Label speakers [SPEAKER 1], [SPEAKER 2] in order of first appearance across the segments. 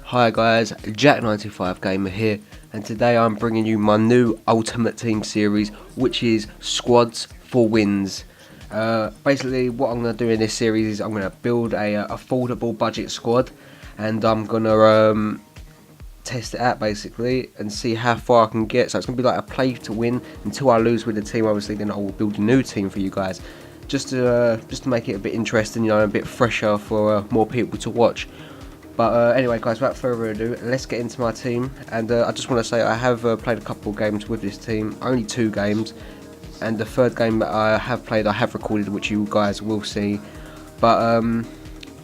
[SPEAKER 1] Hi guys, Jack95 Gamer here, and today I'm bringing you my new Ultimate Team series, which is Squads for Wins. Basically, what I'm going to do in this series is I'm going to build a affordable budget squad, and I'm going to test it out basically and see how far I can get. So it's going to be like a play to win until I lose with the team. Obviously, then I will build a new team for you guys, just to make it a bit interesting, a bit fresher for more people to watch. But anyway guys, without further ado, let's get into my team. And I just want to say I have played a couple of games with this team, only 2 games, and the third game that I have played I have recorded, which you guys will see. But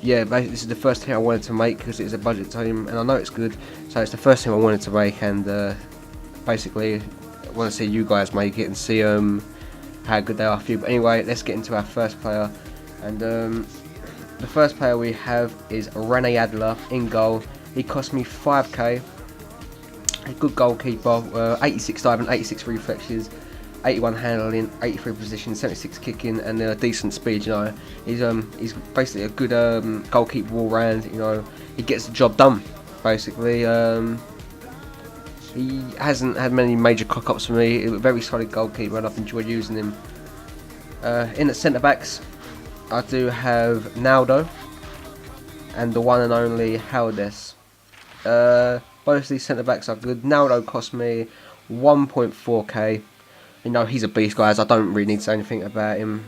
[SPEAKER 1] yeah, basically this is the first thing I wanted to make because it's a budget team and I know it's good, so it's the first thing I wanted to make. And basically I want to see you guys make it and see how good they are for you. But anyway, let's get into our first player. And the first player we have is Rene Adler in goal. He cost me 5k. A good goalkeeper, 86 diving, 86 reflexes, 81 handling, 83 position, 76 kicking, and decent speed. He's basically a good goalkeeper all round. He gets the job done. Basically, he hasn't had many major cock-ups for me. He's a very solid goalkeeper, and I've enjoyed using him. In the centre backs, I do have Naldo and the one and only Haldes. Both these centre backs are good. Naldo cost me 1.4k. He's a beast, guys. I don't really need to say anything about him.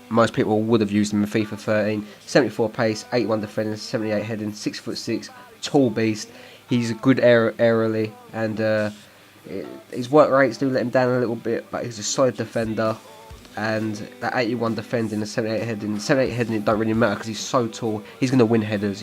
[SPEAKER 1] Most people would have used him in FIFA 13. 74 pace, 81 defending, 78 heading, 6'6", tall beast. He's a good aerially, and his work rates do let him down a little bit, but he's a solid defender. And that 81 defending, the 78 heading, it don't really matter because he's so tall. He's going to win headers,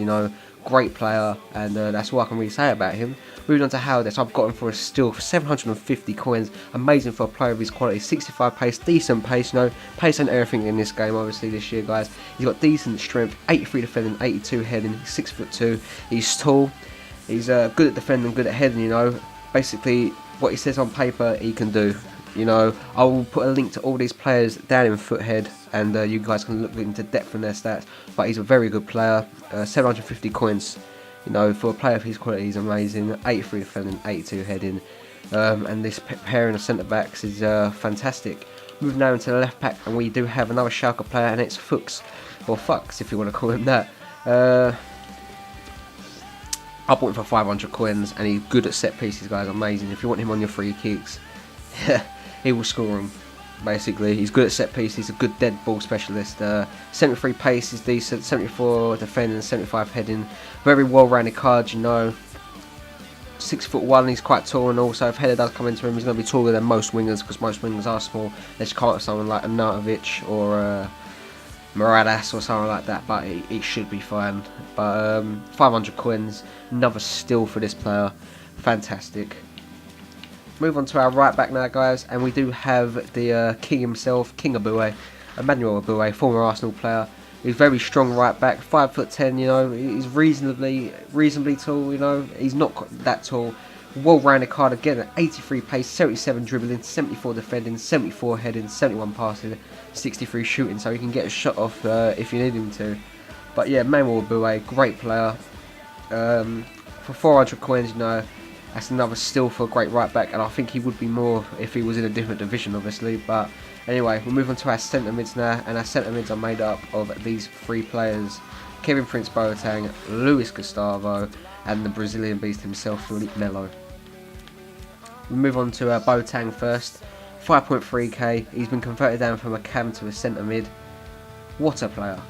[SPEAKER 1] Great player, and that's all I can really say about him. Moving on to Haldes, I've got him for a steal for 750 coins. Amazing for a player of his quality. 65 pace, decent pace, Pace ain't everything in this game, obviously, this year, guys. He's got decent strength, 83 defending, 82 heading, 6'2". He's tall. He's good at defending, good at heading, Basically, what he says on paper, he can do. I will put a link to all these players down in Foothead, and you guys can look into depth in their stats. But he's a very good player. 750 coins. For a player of his quality, he's amazing. 83 defending, 82 heading, and this pairing of centre backs is fantastic. Moving now into the left back, and we do have another Schalke player, and it's Fuchs, or Fuchs if you want to call him that. I bought him for 500 coins, and he's good at set pieces, guys. Amazing. If you want him on your free kicks, he will score them. Basically, he's good at set pieces. He's a good dead ball specialist. 73 pace is decent. 74 defending, 75 heading. Very well-rounded card. 6'1". He's quite tall, and also if header does come into him, he's going to be taller than most wingers because most wingers are small. They just can't have someone like Arnautovic or Moradas or something like that, but he should be fine. But 500 coins, another steal for this player. Fantastic. Move on to our right back now, guys, and we do have the king himself, King Abue, Emmanuel Abue, former Arsenal player. He's very strong right back, 5'10". He's reasonably tall. He's not that tall. Well-rounded card again at 83 pace, 77 dribbling, 74 defending, 74 heading, 71 passing, 63 shooting. So he can get a shot off if you need him to. But yeah, Emmanuel Abue, great player. For 400 coins, that's another steal for a great right back, and I think he would be more if he was in a different division, obviously. But anyway, we'll move on to our centre mids now, and our centre mids are made up of these 3 players: Kevin Prince Boateng, Luis Gustavo, and the Brazilian beast himself, Felipe Melo. We'll move on to Boateng first. 5.3k. He's been converted down from a cam to a centre mid. What a player!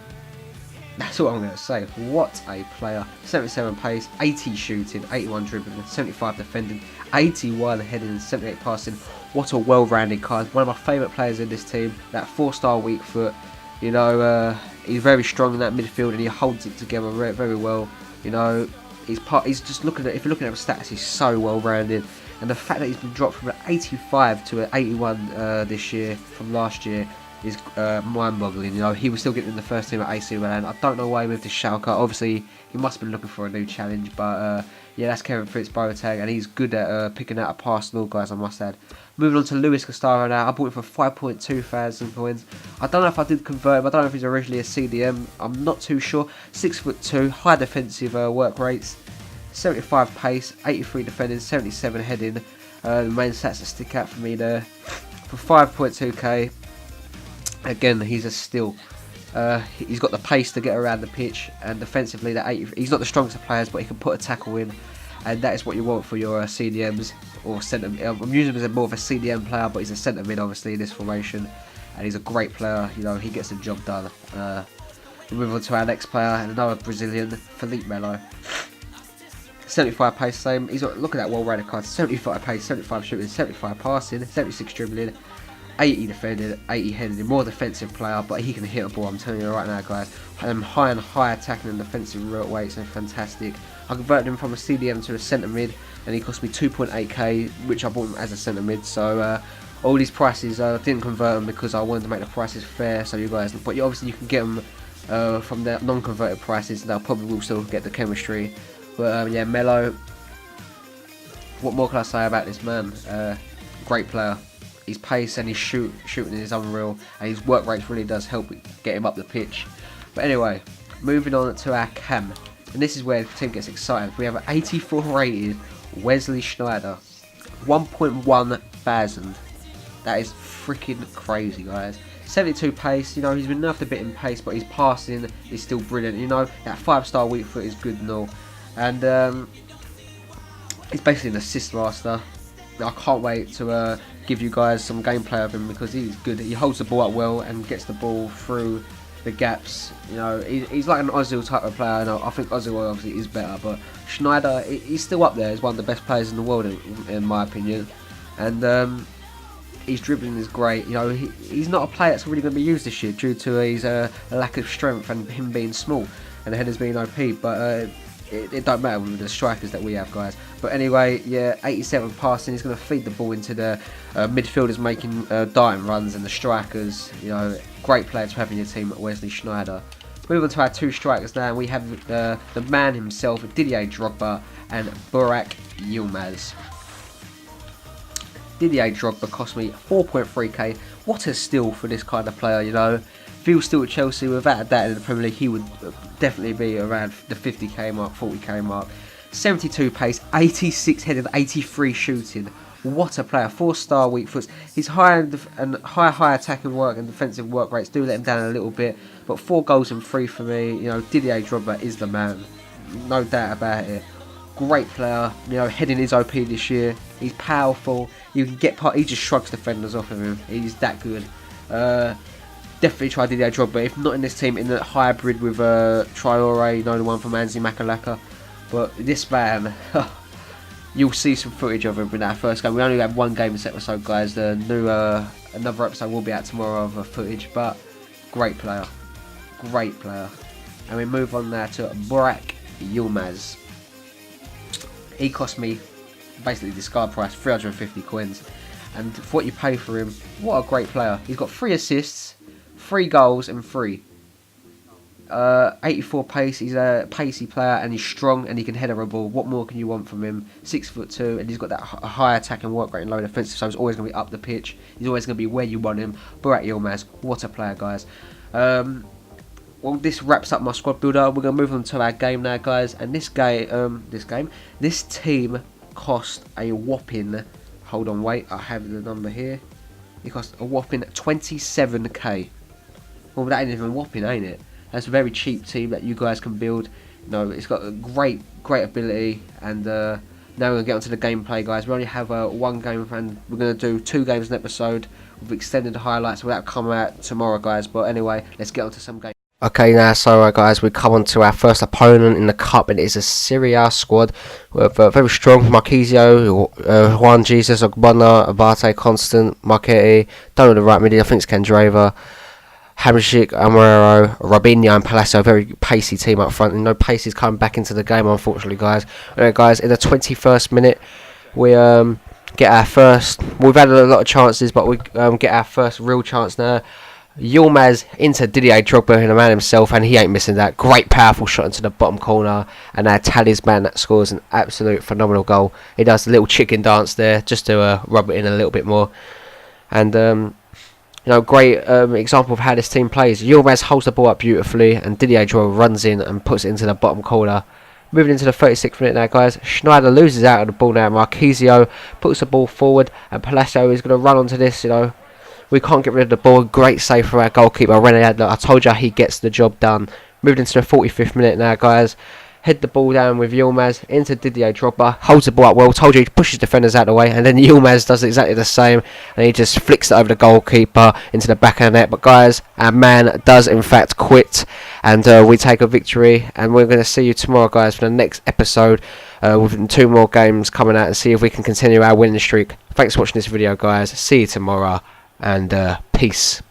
[SPEAKER 1] That's all I'm going to say. What a player. 77 pace, 80 shooting, 81 dribbling, 75 defending, 81 heading, 78 passing. What a well-rounded card. One of my favourite players in this team. That 4-star weak foot. He's very strong in that midfield, and he holds it together very well. He's just looking at, if you're looking at his stats, he's so well-rounded. And the fact that he's been dropped from an 85 to an 81 this year from last year is mind-boggling. He was still getting in the first team at AC Milan. I don't know why he moved to Schalke. Obviously, he must have been looking for a new challenge. But yeah, that's Kevin Prince Boateng, and he's good at picking out a pass and all, guys, I must add. Moving on to Luis Gustavo now. I bought him for 5.2 thousand coins. I don't know if I did convert him. I don't know if he's originally a CDM. I'm not too sure. 6'2", high defensive work rates. 75 pace, 83 defending, 77 heading. The main stats that stick out for me there. For 5.2k, again, he's a steal. He's got the pace to get around the pitch, and defensively, he's not the strongest of players, but he can put a tackle in, and that is what you want for your CDMs or centre. I'm using him as more of a CDM player, but he's a centre mid, obviously, in this formation, and he's a great player. You know, he gets the job done. We move on to our next player, and another Brazilian, Felipe Melo. 75 pace, same. He's got, look at that well-rounded card. 75 pace, 75 shooting, 75 passing, 76 dribbling, 80 defending, 80 heading. More defensive player, but he can hit a ball. I'm telling you right now, guys. High and high attacking and defensive real weights are fantastic. I converted him from a CDM to a centre mid, and he cost me 2.8k, which I bought him as a centre mid. So all these prices, I didn't convert them because I wanted to make the prices fair, so you guys. But obviously you can get them from the non-converted prices, and they'll probably will still get the chemistry. But yeah, Melo. What more can I say about this man? Great player. His pace and his shooting is unreal, and his work rates really does help get him up the pitch. But anyway, moving on to our cam, and this is where the team gets excited. We have an 84 rated Wesley Sneijder, 1.1 thousand. That is freaking crazy, guys. 72 pace, you know, he's been nerfed a bit in pace, but his passing is still brilliant. You know, that 5-star weak foot is good and all. And he's basically an assist master. I can't wait to give you guys some gameplay of him because he's good. He holds the ball up well and gets the ball through the gaps. You know, he's like an Ozil type of player. I think Ozil obviously is better, but Sneijder, he's still up there. He's one of the best players in the world in my opinion. And his dribbling is great. You know, he's not a player that's really going to be used this year due to his a lack of strength and him being small and the headers being OP. But it don't matter with the strikers that we have, guys. But anyway, yeah, 87 passing. He's going to feed the ball into the midfielders making darting runs and the strikers. You know, great player to have in your team, Wesley Sneijder. Moving on to our two strikers now, we have the man himself, Didier Drogba and Burak Yilmaz. Didier Drogba cost me 4.3k. What a steal for this kind of player, you know. If he was still at Chelsea, without a doubt in the Premier League, he would definitely be around the 50k mark, 40k mark. 72 pace, 86 heading, 83 shooting. What a player. 4-star weak foots. His high attacking work and defensive work rates do let him down a little bit. But 4 goals and 3 for me. You know, Didier Drogba is the man. No doubt about it. Great player. You know, heading is OP this year. He's powerful. You can get he just shrugs defenders off of him. He's that good. Definitely try Didier Drogba. If not in this team, in the hybrid with Traore, you know, the one from Anzi Makalaka. But this man, you'll see some footage of him in our first game. We only have one game this episode, guys. The new another episode will be out tomorrow of footage. But great player, great player. And we move on now to Burak Yilmaz. He cost me basically discard price 350 coins, and for what you pay for him, what a great player. He's got 3 assists, 3 goals and 3. 84 pace. He's a pacey player and he's strong and he can header a ball. What more can you want from him? 6'2", and he's got that high attacking work rate and low defensive, so he's always going to be up the pitch. He's always going to be where you want him. Burak Yilmaz, what a player, guys. Well, this wraps up my squad builder. We're going to move on to our game now, guys. And this team cost a whopping, hold on, wait, I have the number here. It cost a whopping 27k. Well, that ain't even whopping, ain't it? That's a very cheap team that you guys can build. You know, it's got a great ability. And now we're going to get onto the gameplay, guys. We only have one game, and we're going to do 2 games an episode with extended highlights. So that'll come out tomorrow, guys. But anyway, let's get onto some games. Okay, now, so guys, we come on to our first opponent in the cup, and it is a Serie A squad with very strong Marquisio, Juan Jesus, Ogbonna, Abate, Constant, Marchetti, don't know the right midi, I think it's Kendrava, Hamsik, Amorero, Robinho and Palacio. Very pacey team up front, and no pace is coming back into the game, unfortunately, guys. Alright, guys, in the 21st minute, we get our first, we've had a lot of chances, but we get our first real chance now. Yilmaz into Didier Drogba, the man himself, and he ain't missing that. Great powerful shot into the bottom corner, and our talisman that scores an absolute phenomenal goal. He does a little chicken dance there just to rub it in a little bit more. And you know, great example of how this team plays. Yilmaz holds the ball up beautifully, and Didier Drogba runs in and puts it into the bottom corner. Moving into the 36th minute now, guys. Schneider loses out of the ball now. Marquisio puts the ball forward, and Palacio is going to run onto this. We can't get rid of the ball. Great save for our goalkeeper, René. I told you he gets the job done. Moved into the 45th minute now, guys. Head the ball down with Yilmaz into Didier Drogba. Holds the ball up well. Told you he pushes defenders out of the way. And then Yilmaz does exactly the same. And he just flicks it over the goalkeeper into the back of the net. But guys, our man does in fact quit. And we take a victory. And we're going to see you tomorrow, guys, for the next episode. With 2 more games coming out. And see if we can continue our winning streak. Thanks for watching this video, guys. See you tomorrow. And peace.